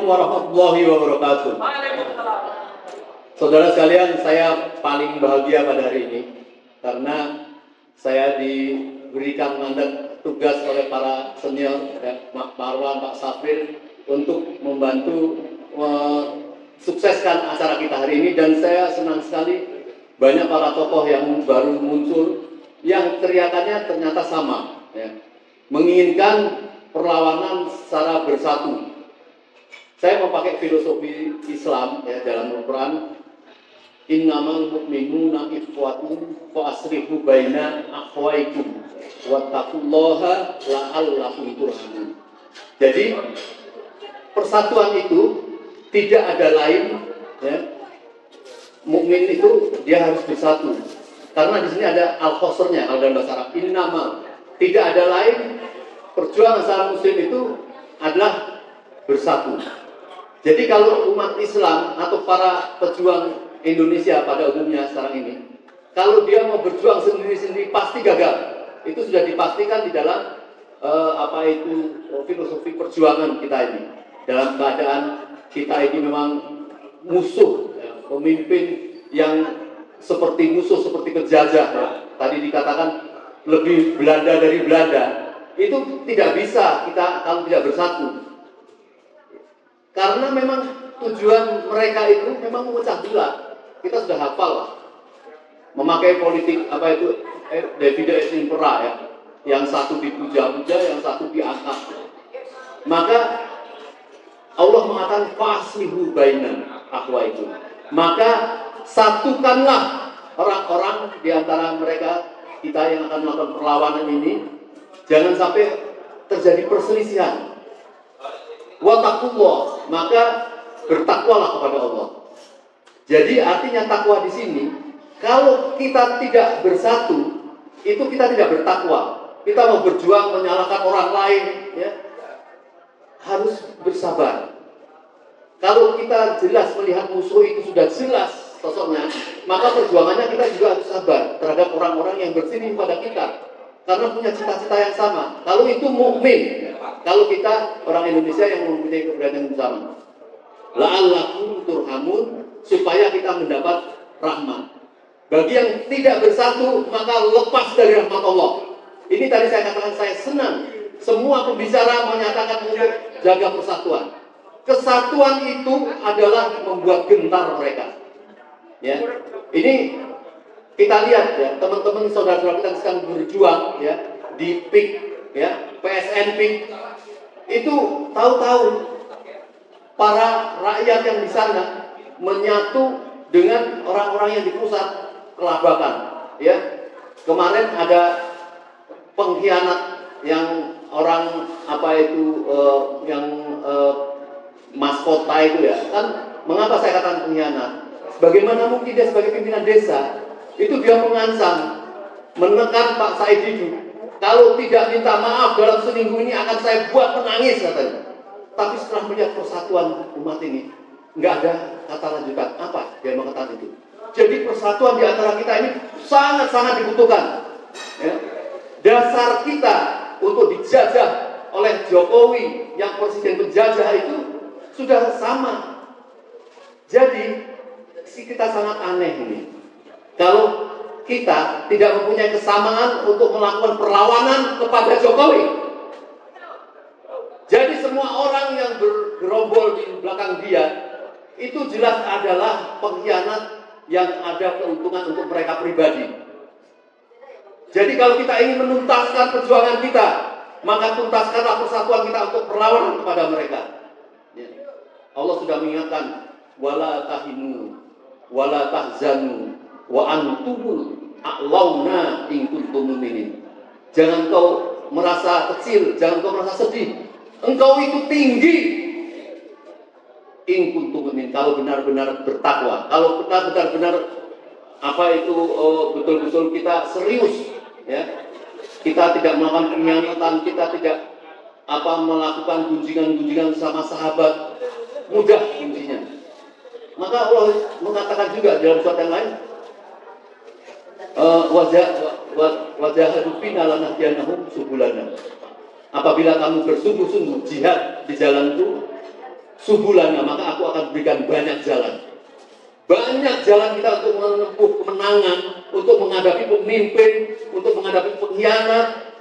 Assalamualaikum warahmatullahi wabarakatuh. Saudara sekalian, saya paling bahagia pada hari ini karena saya diberikan mandat tugas oleh para senior, Pak Marwan, Pak Safir, untuk membantu sukseskan acara kita hari ini. Dan saya senang sekali banyak para tokoh yang baru muncul yang teriakannya ternyata sama, ya, menginginkan perlawanan secara bersatu. Saya mau pakai filosofi Islam, ya, dalam Al-Quran, innamal mu'minuna ikhwatun fa aslihu baina akhwaikum wattaqullaha la'allakum turhamun. Jadi persatuan itu tidak ada lain, ya. Mukmin itu dia harus bersatu. Karena di sini ada al-khosrnya kalau dalam bahasa Arab, innamal, tidak ada lain, perjuangan seorang muslim itu adalah bersatu. Jadi kalau umat Islam atau para pejuang Indonesia pada umumnya sekarang ini, kalau dia mau berjuang sendiri-sendiri pasti gagal. Itu sudah dipastikan di dalam filosofi perjuangan kita ini. Dalam keadaan kita ini memang musuh, ya, pemimpin yang seperti musuh, seperti penjajah, ya. Tadi dikatakan lebih Belanda dari Belanda. Itu tidak bisa kita kalau tidak bersatu. Karena memang tujuan mereka itu memang memecah belah. Kita sudah hafal lah. Memakai politik divide et impera, ya. Yang satu dipuja-puja, yang satu diangkat. Maka Allah mengatakan faslihu bainan akhwaikum. Maka satukanlah orang-orang di antara mereka kita yang akan melakukan perlawanan ini. Jangan sampai terjadi perselisihan. Wattaqullah, maka bertakwalah kepada Allah. Jadi artinya takwa di sini, kalau kita tidak bersatu, itu kita tidak bertakwa. Kita mau berjuang menyalahkan orang lain, ya, harus bersabar. Kalau kita jelas melihat musuh itu sudah jelas sosoknya, maka perjuangannya kita juga harus sabar terhadap orang-orang yang berselisih pada kita. Karena punya cita-cita yang sama. Kalau itu mukmin, kalau kita orang Indonesia yang mempunyai keberanian bersama, la'allakum turhamun, supaya kita mendapat rahmat. Bagi yang tidak bersatu, maka lepas dari rahmat Allah. Ini tadi saya katakan, saya senang semua pembicara menyatakan untuk jaga persatuan. Kesatuan itu adalah membuat gentar mereka. Ya, ini kita lihat, ya, teman-teman saudara-saudara kita yang sedang berjuang, ya, di PIK, ya, PSN PIK, itu tahu-tahu para rakyat yang di sana menyatu dengan orang-orang yang di pusat kelabakan, ya. Kemarin ada pengkhianat yang orang maskota itu, ya, kan. Mengapa saya katakan pengkhianat? Bagaimana mungkin dia sebagai pimpinan desa itu dia mengancam, menekan Pak Said Didu, kalau tidak minta maaf dalam seminggu ini akan saya buat menangis, katanya. Tapi setelah melihat persatuan umat ini, nggak ada kata lanjutan. Apa dia mengatakan itu? Jadi persatuan di antara kita ini sangat-sangat dibutuhkan, ya. Dasar kita untuk dijajah oleh Jokowi yang presiden penjajah itu sudah sama. Jadi kita sangat aneh ini kalau kita tidak mempunyai kesamaan untuk melakukan perlawanan kepada Jokowi. Jadi semua orang yang bergerombol di belakang dia itu jelas adalah pengkhianat yang ada keuntungan untuk mereka pribadi. Jadi kalau kita ingin menuntaskan perjuangan kita, maka tuntaskanlah persatuan kita untuk perlawanan kepada mereka. Ya. Allah sudah mengingatkan, wala tahinu wala tahzanu wa antumul a'launa in kuntum mu'minin. Jangan kau merasa kecil, jangan kau merasa sedih. Engkau itu tinggi in kuntum mu'minin, kalau benar-benar bertakwa. Kalau kita benar-benar betul-betul kita serius, ya. Kita tidak melakukan pengkhianatan, kita tidak melakukan gunjingan-gunjingan sama sahabat, mudah kuncinya. Maka Allah mengatakan juga dalam surat yang lain, wajahadu fina lanahdiyanahum subulana. Apabila kamu bersungguh-sungguh jihad di jalanku, subulana, maka aku akan berikan banyak jalan. Banyak jalan kita untuk menempuh kemenangan, untuk menghadapi pemimpin, untuk menghadapi pengkhianat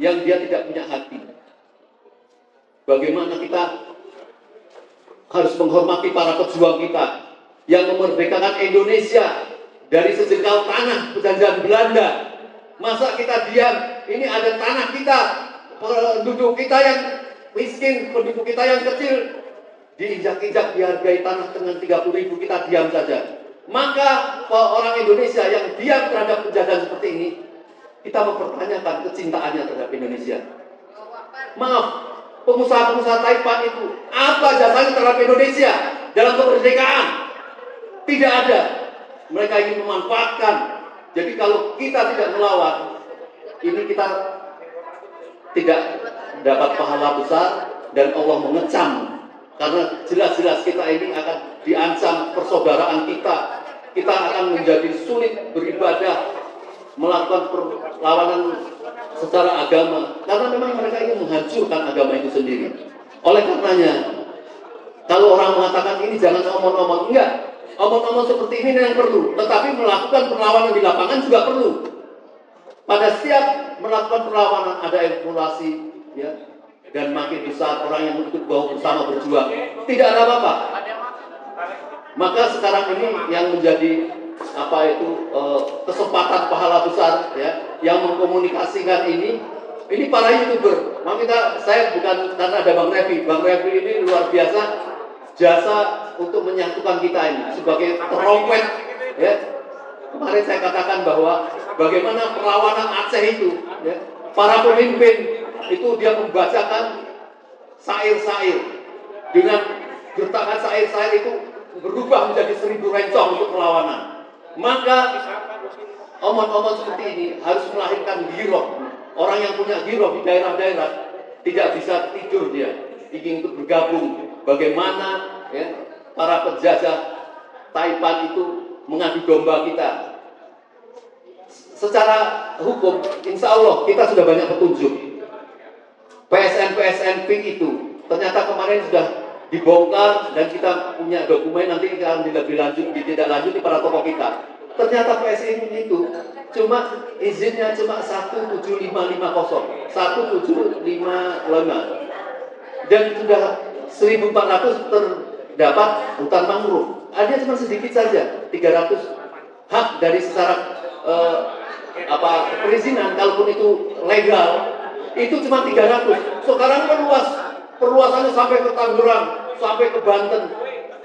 yang dia tidak punya hati. Bagaimana kita harus menghormati para pejuang kita yang memerdekakan Indonesia dari sejengkal tanah penjajahan Belanda. Masa kita diam? Ini ada tanah kita, penduduk kita yang miskin, penduduk kita yang kecil, diinjak-injak, dihargai tanah dengan 30.000, kita diam saja. Maka orang Indonesia yang diam terhadap penjajahan seperti ini, kita mempertanyakan kecintaannya terhadap Indonesia. Maaf, pengusaha-pengusaha Taipan itu, apa jasanya terhadap Indonesia dalam kemerdekaan? Tidak ada. Mereka ingin memanfaatkan. Jadi kalau kita tidak melawan, ini kita tidak dapat pahala besar dan Allah mengecam. Karena jelas-jelas kita ini akan diancam persaudaraan kita. Kita akan menjadi sulit beribadah, melakukan perlawanan secara agama. Karena memang mereka ingin menghancurkan agama itu sendiri. Oleh karenanya, kalau orang mengatakan ini jangan omong-omong, enggak. Omong-omong seperti ini yang perlu, tetapi melakukan perlawanan di lapangan juga perlu. Pada setiap melakukan perlawanan ada evaluasi, ya, dan makin besar orang yang ikut bersama berjuang. Tidak ada apa-apa. Maka sekarang ini yang menjadi kesempatan pahala besar, ya, yang mengkomunikasikan ini para YouTuber. Maka saya bukan karena ada Bang Revi. Bang Revi ini luar biasa jasa untuk menyatukan kita ini sebagai trompet, ya. Kemarin saya katakan bahwa bagaimana perlawanan Aceh itu, ya, para pemimpin itu dia membacakan syair-syair, dengan gertakan syair-syair itu berubah menjadi 1000 rencong untuk perlawanan. Maka omong-omong seperti ini harus melahirkan giroh. Orang yang punya giroh di daerah-daerah tidak bisa tidur, dia ingin untuk bergabung. Bagaimana, ya, para penjajah Taipan itu mengadu domba kita. Secara hukum, insya Allah kita sudah banyak petunjuk. PSN itu ternyata kemarin sudah dibongkar dan kita punya dokumen, nanti akan ditindaklanjuti para tokoh kita. Ternyata PSN itu izinnya cuma 17550, 1755, dan sudah 1400 terdapat hutan mangrove. Ada cuma sedikit saja, 300 hak dari secara perizinan, kalaupun itu legal, itu cuma 300. Sekarang perluasannya sampai ke Tangerang, sampai ke Banten.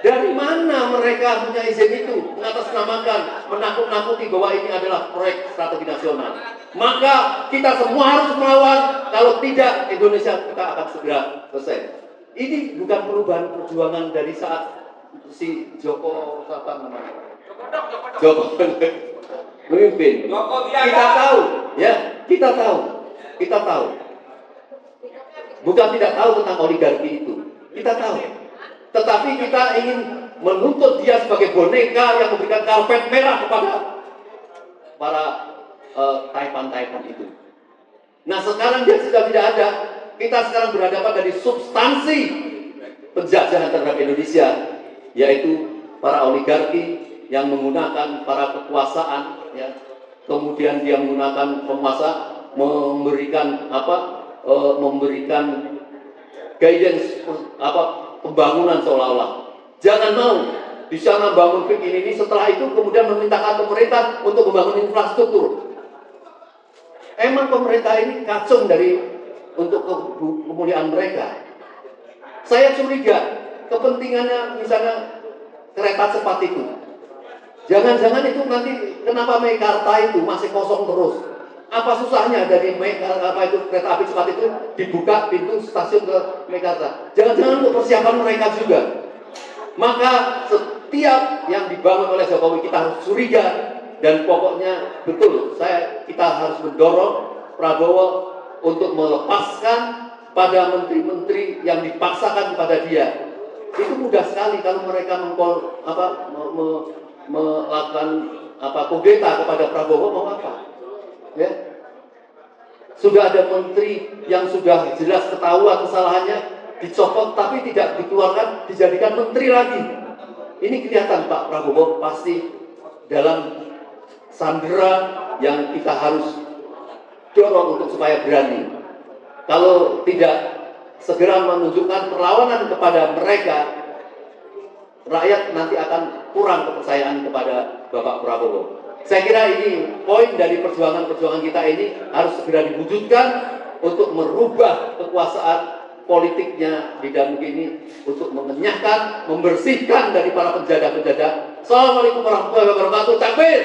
Dari mana mereka punya izin itu? Mengatasnamakan, menakut-nakuti bahwa ini adalah proyek strategi nasional. Maka kita semua harus melawan. Kalau tidak, Indonesia kita akan segera selesai. Ini bukan perubahan perjuangan dari saat si Joko memimpin. Kita tahu, ya, kita tahu. Bukan tidak tahu tentang oligarki itu. Kita tahu. Tetapi kita ingin menuntut dia sebagai boneka yang memberikan karpet merah kepada para Taipan itu. Nah, sekarang dia sudah tidak ada. Kita sekarang berhadapan dari substansi penjajahan terhadap Indonesia, yaitu para oligarki yang menggunakan para kekuasaan, ya. Kemudian dia menggunakan penguasa memberikan guidance pembangunan seolah-olah. Jangan mau di sana bangun begini ini, setelah itu kemudian memintakan pemerintah untuk membangun infrastruktur. Emang pemerintah ini kacung untuk kemuliaan mereka. Saya curiga kepentingannya misalnya kereta cepat itu. Jangan-jangan itu nanti kenapa Meikarta itu masih kosong terus? Apa susahnya dari kereta api cepat itu dibuka pintu stasiun ke Meikarta? Jangan-jangan untuk persiapan mereka juga. Maka setiap yang dibangun oleh Jokowi kita harus curiga, dan pokoknya betul kita harus mendorong Prabowo untuk melepaskan pada menteri-menteri yang dipaksakan kepada dia. Itu mudah sekali kalau mereka melakukan kudeta kepada Prabowo, mau apa? Ya. Sudah ada menteri yang sudah jelas ketahuan kesalahannya, dicopot tapi tidak dikeluarkan, dijadikan menteri lagi. Ini kelihatan Pak Prabowo pasti dalam sandera yang kita harus dorong untuk supaya berani. Kalau tidak segera menunjukkan perlawanan kepada mereka, rakyat nanti akan kurang kepercayaan kepada Bapak Prabowo. Saya kira ini poin dari perjuangan-perjuangan kita ini harus segera diwujudkan untuk merubah kekuasaan politiknya di Damugi ini, untuk mengenyahkan, membersihkan dari para penjajah-penjajah. Assalamualaikum warahmatullahi wabarakatuh. Takbir!